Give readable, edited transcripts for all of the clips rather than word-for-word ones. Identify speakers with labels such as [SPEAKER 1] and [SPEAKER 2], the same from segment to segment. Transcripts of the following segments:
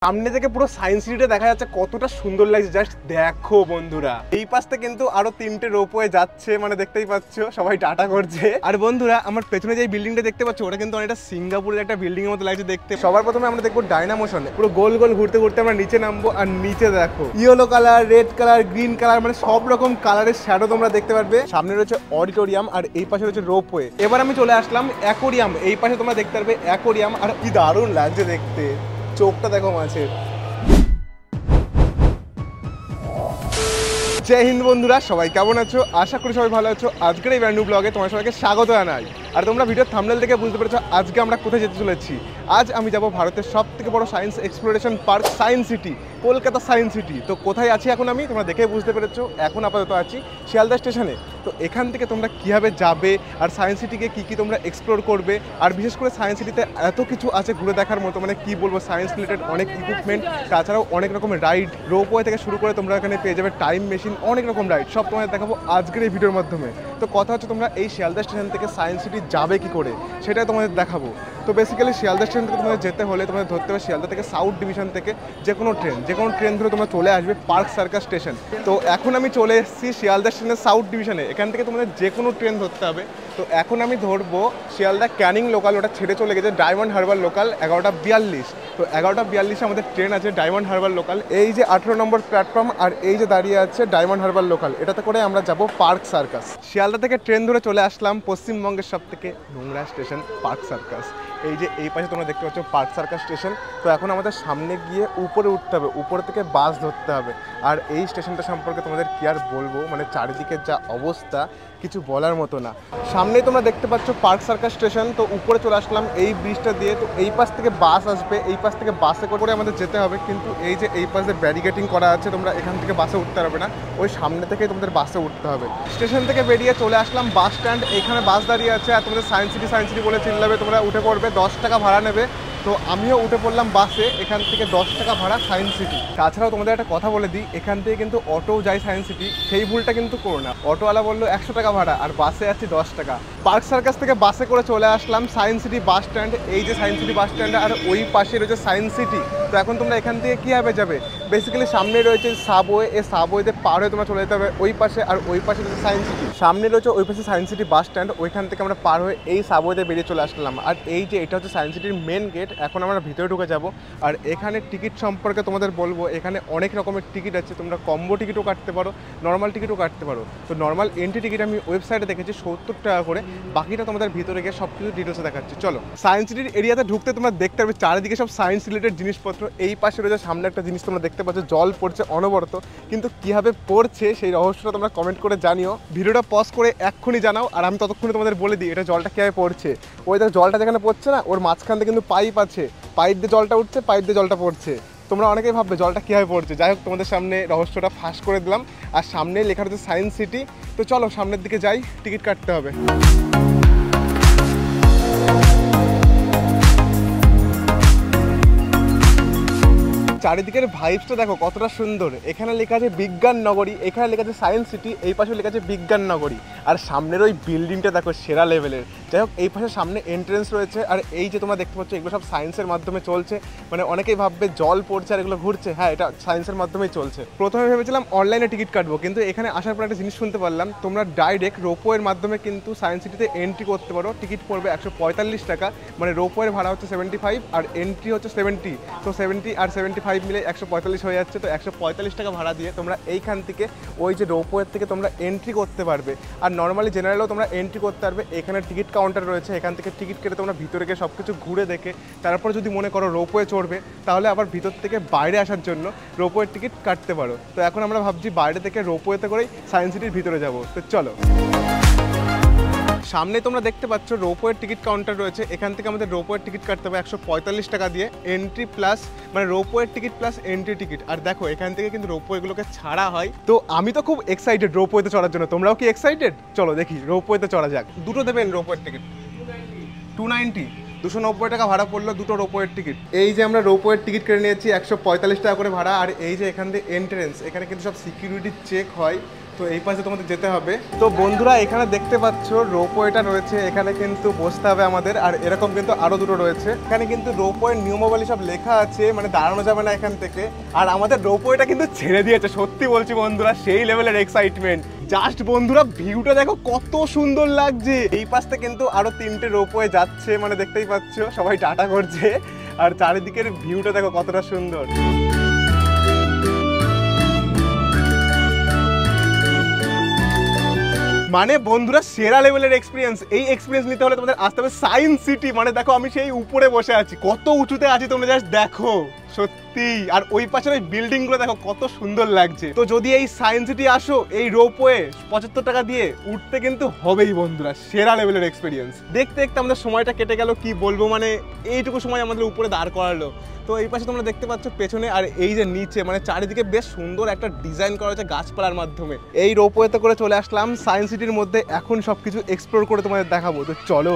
[SPEAKER 1] সামনে থেকে পুরো সায়েন্স সিটিটা দেখা যাচ্ছে, কতটা সুন্দর লাগছে জাস্ট দেখো বন্ধুরা। এই পাশটা কিন্তু আরো 3টে রোপওয়ে যাচ্ছে, মানে দেখতেই পাচ্ছ সবাই টাটা করছে। আর বন্ধুরা আমার পেছনে যে বিল্ডিংটা দেখতে পাচ্ছ ওটা কিন্তু অনেকটা সিঙ্গাপুরের একটা বিল্ডিং এর মতো লাগছে দেখতে। সবার প্রথমে আমরা দেখবো ডাইনামোশন, পুরো গোল গোল ঘুরতে ঘুরতে আমরা নিচে নামবো। আর নিচে দেখো yellow colour, red colour, green colour, মানে সব রকম কালারের শ্যাডো তোমরা দেখতে পারবে। সামনে রয়েছে অডিটোরিয়াম আর এই পাশে রয়েছে রোপওয়ে। এবার আমি চলে আসলাম অ্যাকোরিয়াম, এই পাশে তোমরা দেখতে পারবে অ্যাকোরিয়াম। আর কি দারুণ লাগছে দেখতে, চোখটা দেখো মাছের। জয় হিন্দ বন্ধুরা, সবাই কেমন আছো? আশা করি সবাই ভালো আছো। আজকের এই ব্র্যান্ড নিউ ব্লগে তোমার সবাইকে স্বাগত জানাই। আর তোমরা ভিডিওর থাম্বনেল থেকে বুঝতে পেরেছো আজকে আমরা কোথায় যেতে চলেছি। আজ আমি যাব ভারতের সবথেকে বড় science exploration park science city, Kolkata science city. তো কোথায় আছি এখন আমি, তোমরা দেখে বুঝতে পেরেছো। এখন আপাতত আছি শিয়ালদা স্টেশনে। তো এখান থেকে তোমরা কীভাবে যাবে আর সায়েন্স সিটিকে কী কী তোমরা এক্সপ্লোর করবে, আর বিশেষ করে সায়েন্স সিটিতে এত কিছু আছে ঘুরে দেখার মতো, মানে কি বলবো, সায়েন্স রিলেটেড অনেক ইকুইপমেন্ট, তাছাড়াও অনেক রকমের রাইড, রোপওয়ে থেকে শুরু করে তোমরা এখানে পেয়ে যাবে টাইম মেশিন, অনেক রকম রাইড, সব তোমাদের দেখাবো আজকের এই ভিডিওর মাধ্যমে। তো কথা হচ্ছে তোমরা এই শিয়ালদা স্টেশন থেকে সায়েন্স সিটি যাবে কি করে সেটাই তোমাদের দেখাবো। তো বেসিক্যালি শিয়ালদা স্টেশন থেকে তোমাদের যেতে হলে তোমাদের ধরতে হবে শিয়ালদা থেকে সাউথ ডিভিশন থেকে যে কোনো ট্রেন ধরে তোমরা চলে আসবে পার্ক সার্কাস স্টেশন। তো এখন আমি চলে এসেছি শিয়ালদা স্টেশনের সাউথ ডিভিশনে। এখান থেকে তোমাদের যে কোনো ট্রেন ধরতে হবে। তো এখন আমি ধরবো শিয়ালদা ক্যানিং লোকাল, ওটা ছেড়ে চলে গেছে ডায়মন্ড হারবার লোকাল 11:42। তো 11:42 আমাদের ট্রেন আছে ডায়মন্ড হারবার লোকাল। এই যে 18 নম্বর প্ল্যাটফর্ম আর এই যে দাঁড়িয়ে আছে ডায়মন্ড হারবার লোকাল, এটাতে করে আমরা যাব পার্ক সার্কাস। শিয়ালদা থেকে ট্রেন ধরে চলে আসলাম পশ্চিমবঙ্গের সব থেকে নোংরা স্টেশন পার্ক সার্কাস। এই যে এই পাশে তোমরা দেখতে পাচ্ছ পার্ক সার্কাস স্টেশন। তো এখন আমাদের সামনে গিয়ে উপরে উঠতে হবে, উপর থেকে বাস ধরতে হবে। আর এই স্টেশনটা সম্পর্কে তোমাদের কি আর বলবো, মানে চারিদিকের যা অবস্থা কিছু বলার মতো না। সামনেই তোমরা দেখতে পাচ্ছ পার্ক সার্কাস স্টেশন। তো উপরে চলে আসলাম এই ব্রিজটা দিয়ে। তো এই পাশ থেকে বাস আসবে, এই পাশ থেকে বাসে করে আমাদের যেতে হবে। কিন্তু এই যে এই পাশে ব্যারিকেডিং করা আছে, তোমরা এখান থেকে বাসে উঠতে পারবে না, ওই সামনে থেকেই তোমাদের বাসে উঠতে হবে। স্টেশন থেকে বেরিয়ে চলে আসলাম বাস স্ট্যান্ড, এখানে বাস দাঁড়িয়ে আছে। আর তোমাদের সায়েন্স সিটি বলে চিল্লাবে, তোমরা উঠে পড়বে, 10 টাকা ভাড়া নেবে। তো আমিও উঠে পড়লাম বাসে, এখান থেকে 10 টাকা ভাড়া সায়েন্স সিটি। তাছাড়াও তোমাদের একটা কথা বলে দিই, এখান থেকে কিন্তু অটোও যায় সায়েন্স সিটি, সেই ভুলটা কিন্তু করো না। অটোওয়ালা বললো 100 টাকা ভাড়া আর বাসে আছি 10 টাকা। পার্ক সার্কাস থেকে বাসে করে চলে আসলাম সায়েন্স সিটি বাস স্ট্যান্ড। এই যে সায়েন্স সিটি বাস স্ট্যান্ড আর ওই পাশে রয়েছে সায়েন্স সিটি। তো এখন তোমরা এখান থেকে কীভাবে যাবে, বেসিক্যালি সামনে রয়েছে সাবওয়ে, এই সাবওয়েতে পার হয়ে তোমরা চলে যেতে হবে ওই পাশে। আর ওই পাশে রয়েছে সায়েন্স সিটি, সামনে রয়েছে ওই পাশে সায়েন্স সিটি বাস স্ট্যান্ড। ওইখান থেকে আমরা পার হয়ে এই সাবওয়েতে বেরিয়ে চলে আসলাম। আর এই যে এটা হচ্ছে সায়েন্স সিটির মেন গেট। এখন আমরা ভিতরে ঢুকে যাব। আর এখানে টিকিট সম্পর্কে তোমাদের বলবো, এখানে অনেক রকমের টিকিট আছে। তোমরা কম্বো টিকিটও কাটতে পারো, নর্মাল টিকিটও কাটতে পারো। তো নর্মাল এন্ট্রি টিকিট আমি ওয়েবসাইটে দেখেছি 70 টাকা করে, বাকিটা তোমাদের ভিতরে গিয়ে সব কিছু ডিটেলসে দেখাচ্ছি। চলো সায়েন্স সিটির এরিয়াতে ঢুকতে তোমরা দেখতে পাবে চারিদিকে সব সায়েন্স রিলেটেড জিনিসপত্র। এই পাশে রয়েছে সামনে একটা জিনিস তোমরা দেখতে পাচ্ছ, জল পড়ছে অনবরত, কিন্তু কীভাবে পড়ছে সেই রহস্যটা তোমরা কমেন্ট করে জানিও। ভিডিওটা পজ করে এক্ষুনি জানাও, আর আমি ততক্ষণে তোমাদের বলে দিই এটা জলটা কীভাবে পড়ছে। ওই দেখো জলটা যেখানে পড়ছে না, ওর মাঝখান থেকে কিন্তু পাইপ আছে, পাইপ দিয়ে জলটা উঠছে, পাইপ দিয়ে জলটা পড়ছে। তোমরা অনেকেই ভাববে জলটা কীভাবে পড়ছে। যাই হোক, তোমাদের সামনে রহস্যটা ফাঁস করে দিলাম। আর সামনে লেখা রয়েছে সায়েন্স সিটি। তো চলো সামনের দিকে যাই, টিকিট কাটতে হবে। চারিদিকের ভাইবসটা দেখো কতটা সুন্দর। এখানে লেখা আছে বিজ্ঞান নগরী, এখানে লেখা আছে সায়েন্স সিটি, এই পাশে লেখা আছে বিজ্ঞান নগরী। আর সামনের ওই বিল্ডিংটা দেখো সেরা লেভেলের। যাই হোক, এই পাশে সামনে এন্ট্রেন্স রয়েছে। আর এই যে তোমরা দেখতে পাচ্ছ এগুলো সব সায়েন্সের মাধ্যমে চলছে। মানে অনেকেই ভাববে জল পড়ছে আর এগুলো ঘুরছে, হ্যাঁ এটা সায়েন্সের মাধ্যমেই চলছে। প্রথমে ভেবেছিলাম অনলাইনে টিকিট কাটবো, কিন্তু এখানে আসার পর একটা জিনিস শুনতে পারলাম, তোমরা ডাইরেক্ট রোপওয়ের মাধ্যমে কিন্তু সায়েন্স সিটিতে এন্ট্রি করতে পারো। টিকিট পড়বে 145 টাকা, মানে রোপওয়ের ভাড়া হচ্ছে 75 আর এন্ট্রি হচ্ছে 70। তো 70 আর 75 মিলে 145 হয়ে যাচ্ছে। তো 145 টাকা ভাড়া দিয়ে তোমরা এইখান থেকে ওই যে রোপওয়ের থেকে তোমরা এন্ট্রি করতে পারবে। আর নর্মালি জেনারেলও তোমরা এন্ট্রি করতে পারবে। এখানে টিকিট কাউন্টার রয়েছে, এখান থেকে টিকিট কেটে তোমরা ভিতরে গিয়ে সব কিছু ঘুরে দেখে তারপর যদি মনে করো রোপওয়ে চড়বে, তাহলে আবার ভিতর থেকে বাইরে আসার জন্য রোপওয়ের টিকিট কাটতে পারো। তো এখন আমরা ভাবছি বাইরে থেকে রোপওয়েতে করেই সায়েন্স সিটির ভিতরে যাব। তো চলো, সামনে তোমরা দেখতে পাচ্ছ রোপওয়ের টিকিট কাউন্টার রয়েছে। এখান থেকে আমাদের রোপওয়ের টিকিট কাটতে হবে 145 টাকা দিয়ে, এন্ট্রি প্লাস মানে রোপওয়ের টিকিট প্লাস এন্ট্রি টিকিট। আর দেখো এখান থেকে কিন্তু রোপওয়েগুলোকে ছাড়া হয়। তো আমি তো খুব এক্সাইটেড রোপওয়েতে চড়ার জন্য, তোমরাও কি এক্সাইটেড? চলো দেখি রোপওয়েতে চড়া যাক। দুটো দেবেন রোপওয়ের টিকিট 290, 290 টাকা ভাড়া পড়লো দুটো রোপওয়ের টিকিট। এই যে আমরা রোপওয়ের টিকিট কেটে নিয়েছি 145 টাকা করে ভাড়া। আর এই যে এখান থেকে এন্ট্রেন্স, এখানে কিন্তু সব সিকিউরিটি চেক হয়। তো এই পাশে তোমাদের যেতে হবে। তো বন্ধুরা এখানে দেখতে পাচ্ছ রোপওয়েটা রয়েছে, এখানে কিন্তু বসতে হবে আমাদের। আর এরকম কিন্তু আরো দুটো রয়েছে, এখানে কিন্তু রোপওয়ের নিয়মাবলী সব লেখা আছে, মানে দাঁড়ানো যাবে না এখান থেকে। আর আমাদের রোপওয়েটা কিন্তু ছেড়ে দিয়েছে, সত্যি বলছি বন্ধুরা, সেই লেভেলের এক্সাইটমেন্ট। জাস্ট বন্ধুরা ভিউটা দেখো কত সুন্দর লাগছে। এই পাশে কিন্তু আরো 3টে রোপওয়ে যাচ্ছে, মানে দেখতেই পাচ্ছ সবাই টাটা করছে। আর চারিদিকের ভিউটা দেখো কতটা সুন্দর। মানে বন্ধুরা সেরা লেভেলের এক্সপিরিয়েন্স। এই এক্সপিরিয়েন্স নিতে হলে তোমাদের আসতে হবে সায়েন্স সিটি। মানে দেখো আমি সেই উপরে বসে আছি, কত উঁচুতে আছি তোমরা জাস্ট দেখো, সত্যি। আর ওই পাশের ওই বিল্ডিং গুলো দেখো কত সুন্দর লাগছে। তো যদি এই সায়েন্স সিটি আসো, এই রোপওয়ে 75 টাকা দিয়ে উঠতে কিন্তু হবেই বন্ধুরা, সেরা লেভেলের এক্সপিরিয়েন্স। দেখতে দেখতে আমাদের সময়টা কেটে গেল, কি বলবো, মানে এইটুকু সময় আমাদের উপরে দাঁড় করালো। তো এই পাশে তোমরা দেখতে পাচ্ছ পেছনে, আর এই যে নিচে, মানে চারিদিকে বেশ সুন্দর একটা ডিজাইন করা হয়েছে গাছপালার মাধ্যমে। এই রোপওয়েতে করে চলে আসলাম সায়েন্স সিটির মধ্যে, এখন সবকিছু এক্সপ্লোর করে তোমাদের দেখাবো। তো চলো,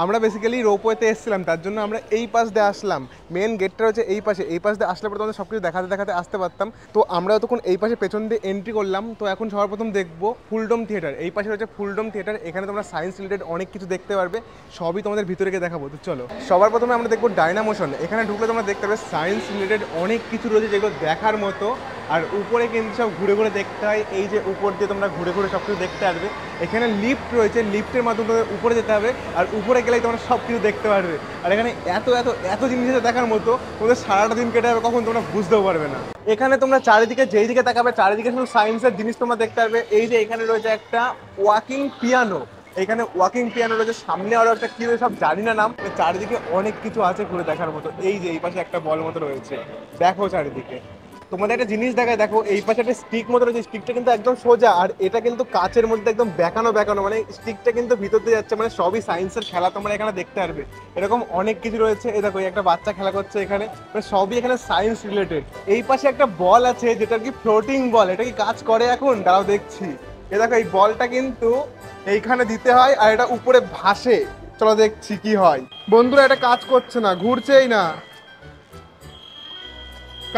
[SPEAKER 1] আমরা বেসিক্যালি রোপওয়েতে এসেছিলাম, তার জন্য আমরা এই পাশ দিয়ে আসলাম। মেন গেটটা রয়েছে এই পাশে, এই পাশ দিয়ে আসলে পরে তোমাদের সবকিছু দেখাতে দেখাতে আসতে পারতাম। তো আমরা তখন এই পাশে পেছন দিয়ে এন্ট্রি করলাম। তো এখন সবার প্রথম দেখবো ফুলডম থিয়েটার। এই পাশে রয়েছে ফুলডম থিয়েটার, এখানে তোমরা সায়েন্স রিলেটেড অনেক কিছু দেখতে পারবে, সবই তোমাদের ভিতরে গিয়ে দেখাবো। তো চলো, সবার প্রথমে আমরা দেখবো ডায়নামোশন। এখানে ঢুকলে তোমরা দেখতে পাবে সায়েন্স রিলেটেড অনেক কিছু রয়েছে যেগুলো দেখার মতো। আর উপরে কিন্তু সব ঘুরে ঘুরে দেখতে হয়, এই যে উপর দিয়ে তোমরা ঘুরে ঘুরে সব কিছু দেখতে পারবে। এখানে লিফট রয়েছে, লিফটের মাধ্যমে তোমাদের উপরে যেতে হবে, আর উপরে গেলেই তোমরা সব কিছু দেখতে পারবে। আর এখানে এত এত এত জিনিস আছে দেখার মতো, তোমাদের সারাটা দিন কেটে যাবে কখন তোমরা বুঝতেও পারবে না। এখানে তোমরা চারিদিকে যেই দিকে তাকাবে, চারিদিকে শুধু সায়েন্সের জিনিস তোমরা দেখতে পারবে। এই যে এখানে রয়েছে একটা ওয়াকিং পিয়ানো, এখানে ওয়াকিং পিয়ানো রয়েছে, সামনে আরো একটা কি রয়েছে সব জানি না নাম। চারিদিকে অনেক কিছু আছে ঘুরে দেখার মতো। এই যে এই পাশে একটা বল মতো রয়েছে, দেখো চারিদিকে। তোমাদের একটা জিনিস দেখায়, দেখো এই পাশে একটা স্টিক মতো রয়েছে, স্টিকটা কিন্তু একদম সোজা, আর এটা কিন্তু কাচের মধ্যে একদম বেঁকানো বেঁকানো, মানে স্টিকটা কিন্তু ভিতর দিয়ে যাচ্ছে। মানে সবই সায়েন্সের খেলা তোমরা এখানে দেখতে পারবে। এরকম অনেক কিছু রয়েছে। এই দেখো একটা বাচ্চা খেলা করছে এখানে, মানে সবই এখানে সায়েন্স রিলেটেড। এই পাশে একটা বল আছে যেটা কি ফ্লোটিং বল, এটা কি কাজ করে এখন দাঁড়াও দেখছি। এ দেখো এই বলটা কিন্তু এইখানে দিতে হয়, আর এটা উপরে ভাসে। চলো দেখছি কি হয়। বন্ধুরা এটা কাজ করছে না, ঘুরছেই না,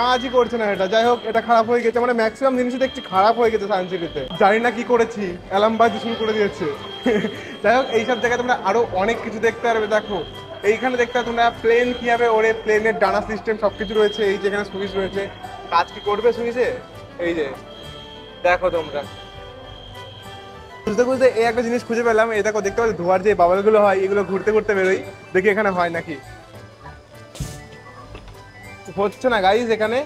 [SPEAKER 1] কাজই করছে না এটা। যাই হোক, এটা খারাপ হয়ে গেছে, মানে ম্যাক্সিমাম জিনিসই দেখছি খারাপ হয়ে গেছে সায়েন্স সিটিতে। জানি না কি করেছি, অ্যালার্ম বাজতে শুরু করে দিয়েছে। যাই হোক, এইসব জায়গায় তোমরা আরো অনেক কিছু দেখতে পারবে। দেখো এইখানে দেখতে পাবে তোমরা প্লেন কিভাবে ওরে, প্লেনের ডানা সিস্টেম সবকিছু রয়েছে। এই যে এখানে সুইচ রয়েছে, কাজ কি করবে সুইচে, এই যে দেখো তোমরা। বুঝতে বুঝতে এই একটা জিনিস খুঁজে পেলাম। এই দেখো দেখতে পাচ্ছ ধোয়ার যে বাবলগুলো হয়, এগুলো ঘুরতে ঘুরতে বেরোই। দেখি এখানে হয় নাকি। হচ্ছে না গাইজ, এখানে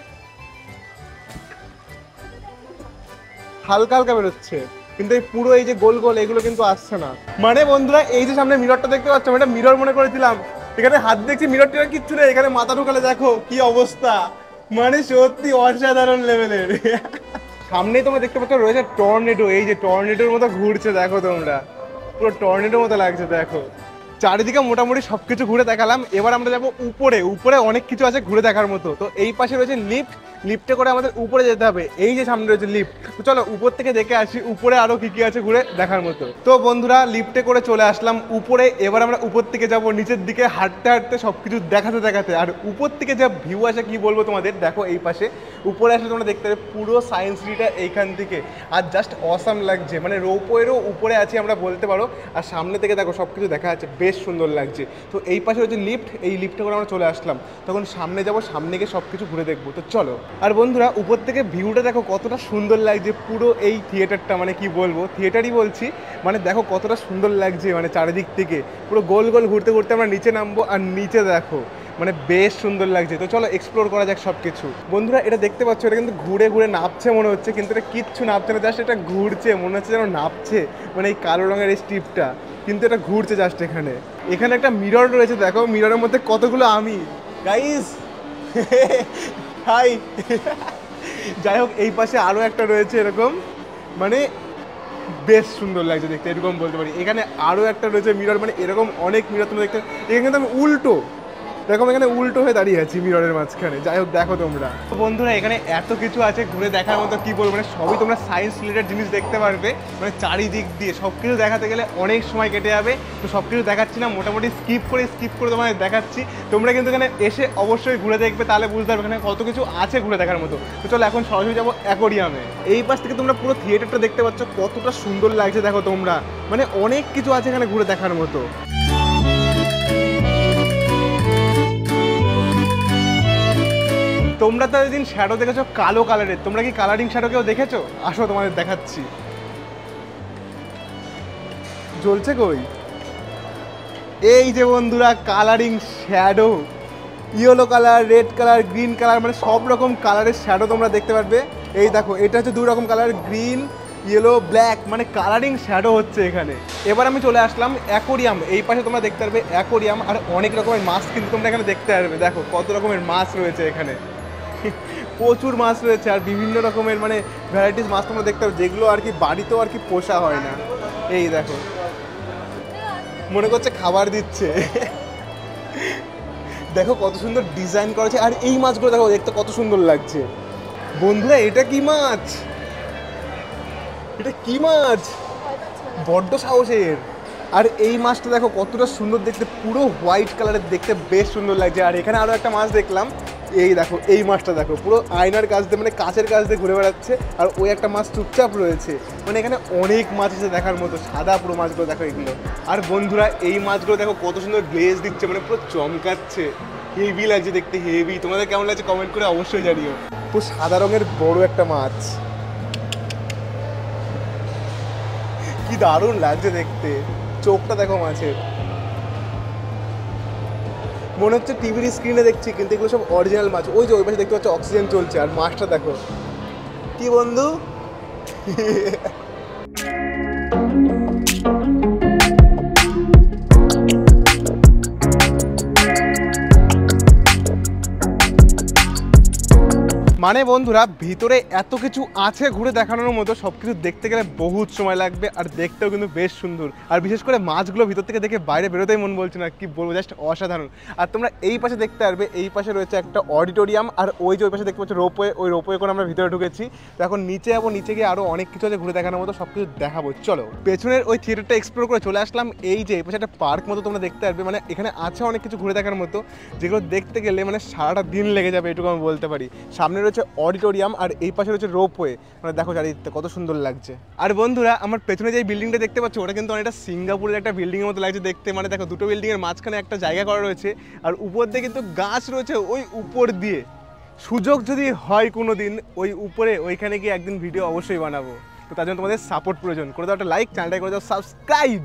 [SPEAKER 1] হালকা হালকা বেরোচ্ছে, কিন্তু এই পুরো এই যে গোল গোল এগুলো কিন্তু আসছে না। মানে বন্ধুরা এই যে সামনে মিররটা দেখতে পাচ্ছ, এটা মিরর মনে করেছিলাম, এখানে হাত দেখছি মিরর টিরর কিচ্ছু নেই। এখানে মাথা ঢুকালে দেখো কি অবস্থা, মানে সত্যি অসাধারণ লেভেলের। সামনেই তোমরা দেখতে পাচ্ছ রয়েছে টর্নেডো, এই যে টর্নেডোর মতো ঘুরছে দেখো তোমরা, পুরো টর্নেডোর মতো লাগছে দেখো। চারিদিকে মোটামুটি সবকিছু ঘুরে দেখালাম। এবার আমরা যাবো উপরে, উপরে অনেক কিছু আছে ঘুরে দেখার মতো। তো এই পাশে রয়েছে লিফট, লিফটে করে আমাদের উপরে যেতে হবে। এই যে সামনে রয়েছে লিফট, তো চলো উপর থেকে দেখে আসি উপরে আরো কি কি আছে ঘুরে দেখার মতো। তো বন্ধুরা লিফটে করে চলে আসলাম উপরে। এবার আমরা উপর থেকে যাব নিচের দিকে, হাঁটতে হাঁটতে সবকিছু দেখাতে দেখাতে। আর উপর থেকে যা ভিউ আছে কি বলবো তোমাদের, দেখো এই পাশে উপরে আসলে তোমরা দেখতে পাবে পুরো সায়েন্স সিটিটা এইখান থেকে, আর জাস্ট অসাম লাগছে। মানে রোপওয়েরও উপরে আছি আমরা বলতে পারো, আর সামনে থেকে দেখো সবকিছু দেখা যাচ্ছে, বেশ সুন্দর লাগছে। তো এই পাশে হচ্ছে লিফট, এই লিফটে করে আমরা চলে আসলাম। তখন সামনে যাব, সামনে গিয়ে সব কিছু ঘুরে দেখবো। তো চলো। আর বন্ধুরা উপর থেকে ভিউটা দেখো কতটা সুন্দর লাগছে, পুরো এই থিয়েটারটা, মানে কি বলবো, থিয়েটারই বলছি। মানে দেখো কতটা সুন্দর লাগছে, মানে চারিদিক থেকে পুরো গোল গোল ঘুরতে ঘুরতে আমরা নিচে নামবো, আর নিচে দেখো মানে বেশ সুন্দর লাগছে। তো চলো এক্সপ্লোর করা যাক সব কিছু। বন্ধুরা এটা দেখতে পাচ্ছ, এটা কিন্তু ঘুরে ঘুরে নাপছে মনে হচ্ছে, কিন্তু এটা কিচ্ছু নাপছে না, জাস্ট এটা ঘুরছে, মনে হচ্ছে যেন নাপছে। মানে এই কালো রঙের এই স্ট্রিপটা, কিন্তু এটা ঘুরছে জাস্ট। এখানে এখানে একটা মিরর রয়েছে, দেখো মিররের মধ্যে কতগুলো আমি, গাইস হাই। যাই হোক এই পাশে আরও একটা রয়েছে এরকম, মানে বেশ সুন্দর লাগছে দেখতে, এরকম বলতে পারি। এখানে আরও একটা রয়েছে মিরর, মানে এরকম অনেক মিরর তুমি দেখতে। এখানে কিন্তু আমি উল্টো, দেখো আমি এখানে উল্টো হয়ে দাঁড়িয়ে আছি মিররের মাঝখানে। যাই হোক দেখো তোমরা বন্ধুরা, এখানে এত কিছু আছে ঘুরে দেখার মতো, কি বলবো, মানে সবই তোমরা সায়েন্স রিলেটেড জিনিস দেখতে পারবে। মানে চারিদিক দিয়ে সব কিছু দেখাতে গেলে অনেক সময় কেটে যাবে, তো সব কিছু দেখাচ্ছি না, মোটামুটি স্কিপ করে তোমাদের দেখাচ্ছি। তোমরা কিন্তু এখানে এসে অবশ্যই ঘুরে দেখবে, তাহলে বুঝতে পারবে এখানে কত কিছু আছে ঘুরে দেখার মতো। তো চলো এখন সরাসরি যাবো অ্যাকোরিয়ামে। এই পাশ থেকে তোমরা পুরো থিয়েটারটা দেখতে পাচ্ছ, কতটা সুন্দর লাগছে দেখো তোমরা। মানে অনেক কিছু আছে এখানে ঘুরে দেখার মতো। তোমরা তো এদিন শ্যাডো দেখেছো কালো কালারের, তোমরা কি কালারিং শ্যাডো কেউ দেখেছো? আসো তোমাদের দেখাচ্ছি। জ্বলছে কই? এই যে বন্ধুরা colouring shadow, yellow colour, red colour, green colour, মানে সব রকম কালারের শ্যাডো তোমরা দেখতে পারবে। এই দেখো এটা হচ্ছে দুই রকম কালার, গ্রিন, ইয়েলো, ব্ল্যাক, মানে কালারিং শ্যাডো হচ্ছে এখানে। এবার আমি চলে আসলাম অ্যাকোরিয়াম। এই পাশে তোমরা দেখতে পারবে অ্যাকোরিয়াম, আর অনেক রকমের মাছ কিন্তু তোমরা এখানে দেখতে পারবে। দেখো কত রকমের মাছ রয়েছে এখানে, প্রচুর মাছ রয়েছে, আর বিভিন্ন রকমের মানে ভ্যারাইটিস মাছ তোমরা দেখতে পাবে, যেগুলো আর কি বাড়িতেও আর কি পোষা হয় না। এই দেখো মনে করছে খাবার দিচ্ছে। দেখো কত সুন্দর ডিজাইন করেছে, আর এই মাছগুলো দেখো দেখতে কত সুন্দর লাগছে। বন্ধুরা এটা কি মাছ? এটা কি মাছ? বড্ড সাহসের। আর এই মাছটা দেখো কতটা সুন্দর দেখতে, পুরো হোয়াইট কালারের, দেখতে বেশ সুন্দর লাগছে। আর এখানে আরও একটা মাছ দেখলাম, এই দেখো এই মাছটা দেখো পুরো আয়নার কাছ দিয়ে, মানে কাছের কাছ দিয়ে ঘুরে বেড়াচ্ছে, আর ওই একটা মাছ চুপচাপ রয়েছে। মানে এখানে অনেক মাছ আছে দেখার মতো, সাদা পুরো মাছগুলো দেখো এগুলো। আর বন্ধুরা এই মাছগুলো দেখো কত সুন্দর গ্লেজ দিচ্ছে, মানে পুরো চমকাচ্ছে, হেভি লাগছে দেখতে, হেভি। তোমাদের কেমন লাগছে কমেন্ট করে অবশ্যই জানিও। পুরো সাদা রঙের বড় একটা মাছ, কি দারুণ লাগছে দেখতে। চোখটা দেখো মাছের, মনে হচ্ছে টিভির স্ক্রিনে দেখছি, কিন্তু এগুলো সব অরিজিনাল মাছ। ওই যে ওই পাশে দেখতে পাচ্ছ অক্সিজেন চলছে, আর মাছটা দেখো কি বন্ধু। মানে বন্ধুরা ভিতরে এত কিছু আছে ঘুরে দেখানোর মতো, সব কিছু দেখতে গেলে বহুত সময় লাগবে, আর দেখতেও কিন্তু বেশ সুন্দর। আর বিশেষ করে মাছগুলো ভিতর থেকে দেখে বাইরে বেরোতেই মন বলছে না, কি বলবো, জাস্ট অসাধারণ। আর তোমরা এই পাশে দেখতে পারবে, এই পাশে রয়েছে একটা অডিটোরিয়াম, আর ওই যে ওই পাশে দেখতে পাচ্ছ রোপওয়ে, ওই রোপওয়ে করে আমরা ভিতরে ঢুকেছি। তো এখন নিচে যাবো, নিচে গিয়ে আরও অনেক কিছু আছে ঘুরে দেখানোর মতো, সব কিছু দেখাবো। চলো পেছনের ওই থিয়েটারটা এক্সপ্লোর করে চলে আসলাম। এই যে এই পাশে একটা পার্ক মতো তোমরা দেখতে পারবে, মানে এখানে আছে অনেক কিছু ঘুরে দেখার মতো, যেগুলো দেখতে গেলে মানে সারাটা দিন লেগে যাবে, এটুকু আমি বলতে পারি। সামনে রয়েছে অডিটোরিয়াম, আর এই পাশে রয়েছে রোপওয়ে, মানে দেখো চারিদিকটা কত সুন্দর লাগছে। আর বন্ধুরা আমার পেছনে যে বিল্ডিংটা দেখতে পাচ্ছ, ওটা কিন্তু অনেকটা সিঙ্গাপুরের একটা বিল্ডিং এর মতো লাগছে দেখতে। মানে দেখো দুটো বিল্ডিং এর মাঝখানে একটা জায়গা করা রয়েছে, আর উপর দিয়ে কিন্তু গাছ রয়েছে ওই উপর দিয়ে। সুযোগ যদি হয় কোনো দিন ওই উপরে ওইখানে গিয়ে একদিন ভিডিও অবশ্যই বানাবো। তো তার জন্য তোমাদের সাপোর্ট প্রয়োজন, করে দাও একটা লাইক, চ্যানেলটা করে দাও সাবস্ক্রাইব।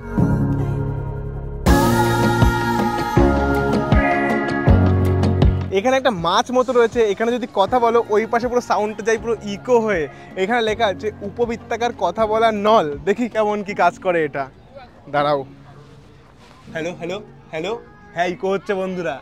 [SPEAKER 1] এখানে একটা মাছ মতো রয়েছে, এখানে যদি কথা বলো ওই পাশে পুরো সাউন্ডটা যায় পুরো ইকো হয়ে। এখানে লেখা আছে উপবৃত্তাকার কথা বলার নল, দেখি কেমন কি কাজ করে এটা। দাঁড়াও, হ্যালো হ্যালো হ্যালো, হ্যাঁ ইকো হচ্ছে বন্ধুরা।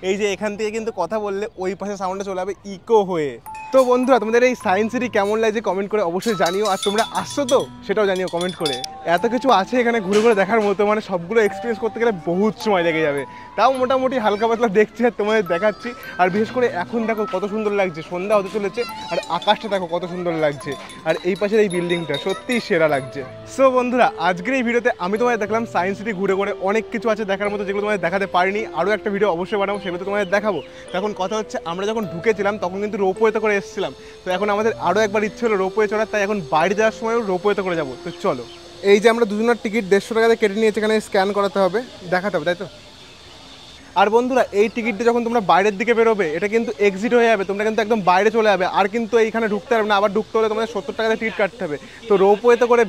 [SPEAKER 1] এই যে এখান থেকে কিন্তু কথা বললে ওই পাশে সাউন্ডটা চলে যাবে ইকো হয়ে। তো বন্ধুরা তোমাদের এই সায়েন্স সিটি কেমন লাগছে কমেন্ট করে অবশ্যই জানিও, আর তোমরা আসছো তো সেটাও জানিও কমেন্ট করে। এত কিছু আছে এখানে ঘুরে ঘুরে দেখার মতো, মানে সবগুলো এক্সপিরিয়েন্স করতে গেলে বহুত সময় লেগে যাবে। তাও মোটামুটি হালকা পাতলা দেখছি আর তোমাদের দেখাচ্ছি। আর বিশেষ করে এখন দেখো কত সুন্দর লাগছে, সন্ধ্যা হতে চলেছে, আর আকাশটা দেখো কত সুন্দর লাগছে, আর এই পাশের এই বিল্ডিংটা সত্যিই সেরা লাগছে। সো বন্ধুরা আজকের এই ভিডিওতে আমি তোমাদের দেখলাম সায়েন্স সিটি ঘুরে ঘুরে অনেক কিছু আছে দেখার মতো, যেগুলো তোমাদের দেখাতে পারিনি। আরও একটা ভিডিও অবশ্যই বানাবো, সেগুলো তোমাদের দেখাবো। তখন কথা হচ্ছে আমরা যখন ঢুকেছিলাম তখন কিন্তু রোপওয়েতে করে এসেছিলাম, তো এখন আমাদের আরও একবার ইচ্ছে হলো রোপওয়ে চড়ার, তাই এখন বাইরে যাওয়ার সময়ও রোপওয়েতে করে যাবো। তো চলো, এই যে আমরা দুজনের টিকিট 150 টাকাতে কেটে নিয়েছি, এখানে স্ক্যান করাতে হবে, দেখাতে হবে, তাই তো। আর বন্ধুরা এই টিকিটটা যখন তোমরা বাইরের দিকে বেরোবে, এটা কিন্তু এক্সিট হয়ে যাবে, তোমরা কিন্তু একদম বাইরে চলে যাবে, আর কিন্তু এইখানে ঢুকতে পারবে না। আবার ঢুকতে হলে তোমাদের 70 টাকাতে টিকিট কাটতে হবে। তো রোপওয়েতে করে